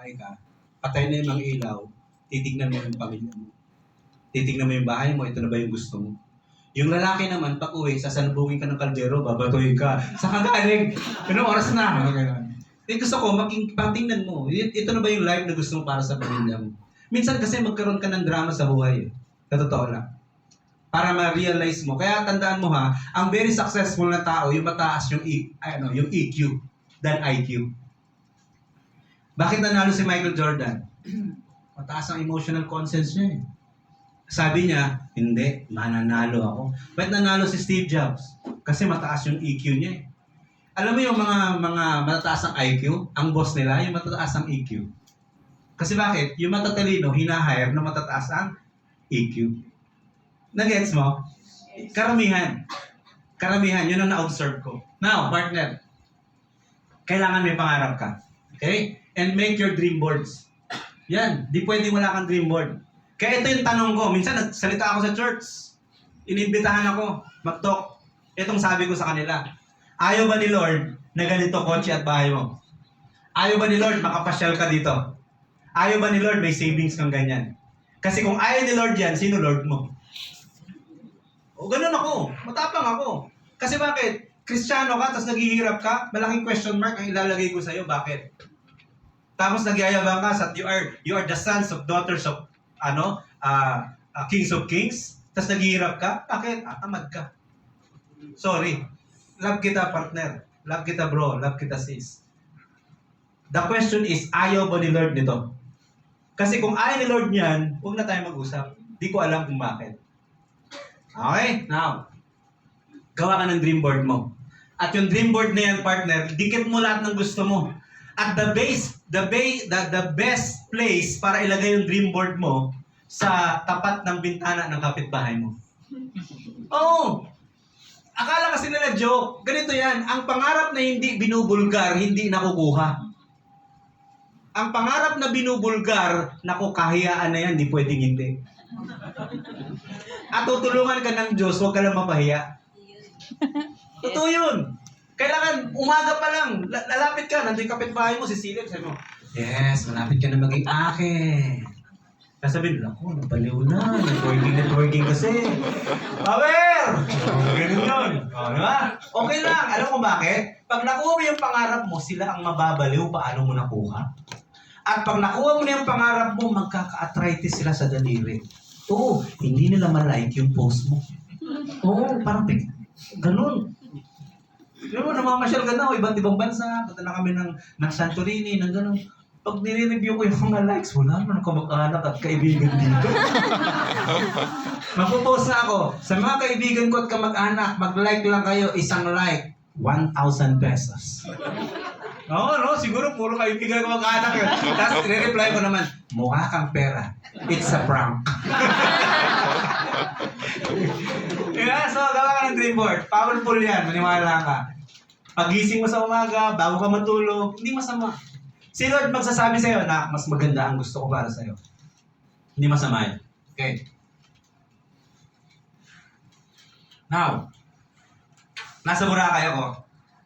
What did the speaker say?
babae ka, patay na yung mga ilaw, titignan mo yung pamilya mo. Titignan mo yung bahay mo, ito na ba yung gusto mo? Yung lalaki naman, pag uwi, sasalubungin ka ng kaldero, babatuhin ka. Saan ka galing? Anong oras na? Gusto ko, patingnan mo, ito na ba yung life na gusto mo para sa pamilya mo? Minsan kasi magkaroon ka ng drama sa buhay. Sa totoo lang. Para ma-realize mo. Kaya tandaan mo ha, ang very successful na tao, yung mataas yung, yung EQ than IQ. Bakit nanalo si Michael Jordan? Mataas ang emotional conscience niya eh. Sabi niya, hindi, mananalo ako. Ba't nanalo si Steve Jobs? Kasi mataas yung EQ niya eh. Alam mo yung mga matataas ang IQ, ang boss nila, yung matataas ang EQ. Kasi bakit? Yung matatalino, hinahire na matataas ang EQ. Nagets mo? Karamihan. Karamihan, yun ang na-observe ko. Now, partner, kailangan may pangarap ka. Okay? And make your dream boards. Yan, di pwede wala kang dream board. Kaya ito yung tanong ko. Minsan nagsalita ako sa church. Inimbitahan ako mag-talk. Itong sabi ko sa kanila. Ayaw ba ni Lord na ganito kotse at bahay mo? Ayaw ba ni Lord makapasyal ka dito? Ayaw ba ni Lord may savings kang ganyan? Kasi kung ayaw ni Lord yan, sino Lord mo? O ganun ako. Matapang ako. Kasi bakit? Kristiyano ka, tapos naghihirap ka, malaking question mark ang ilalagay ko sa'yo. Bakit? Tapos nagyayabang ka sa you are the sons of daughters of kings of kings. Tapos naghihirap ka, bakit? Tamad ka. Sorry. Love kita, partner. Love kita, bro. Love kita, sis. The question is, ayaw ba ni Lord nito? Kasi kung ayaw ni Lord niyan, huwag na tayo mag-usap. Di ko alam kung bakit. Okay? Now, gawa ka ng dream board mo. At yung dream board na yan, partner, dikit mo lahat ng gusto mo. At the best place para ilagay yung dream board mo sa tapat ng bintana ng kapitbahay mo. Oo! Akala kasi nila joke. Ganito yan. Ang pangarap na hindi binubulgar, hindi nakukuha. Ang pangarap na binubulgar, naku, kahiyaan na yan, di pwedeng hindi. At tutulungan ka ng Diyos, huwag ka lang mapahiya. Totoo yun. Kailangan, umaga pa lang, lalapit ka, nandun yung kapitbahay mo, sisilip, sabi mo, yes, malapit ka na maging akin. Sasabihin, naku, nabaliw na, networking kasi. Power! Ganun yun. Diba? Okay lang. Alam mo bakit? Pag nakuha mo yung pangarap mo, sila ang mababaliw paano mo nakuha. At pag nakuha mo na yung pangarap mo, magkaka-arthritis sila sa daliri. Oo, hindi nila malike yung post mo. Oo, parang ganun. Pero namamasyal ka na, iba't ibang bansa, punta na kami ng Santorini, ng ganun. Pag nire-review ko yung mga likes, wala naman kamag-anak at kaibigan dito. Mapopost na ako. Sa mga kaibigan ko at kamag-anak, mag-like lang kayo, isang like, 1,000 pesos. Oo, no? Siguro puro kaibigan ko mag-anak yun. Tapos re-reply ko naman, mukha kang pera. It's a prank. Yeah, so gawa ka ng dream board. Powerful yan, maniwala ka. Pagising mo sa umaga, bago ka matulog, hindi masama. Si Lord magsasabi sa'yo na mas maganda ang gusto ko para sa'yo. Hindi masama yun. Okay. Now, nasa Boracay ako.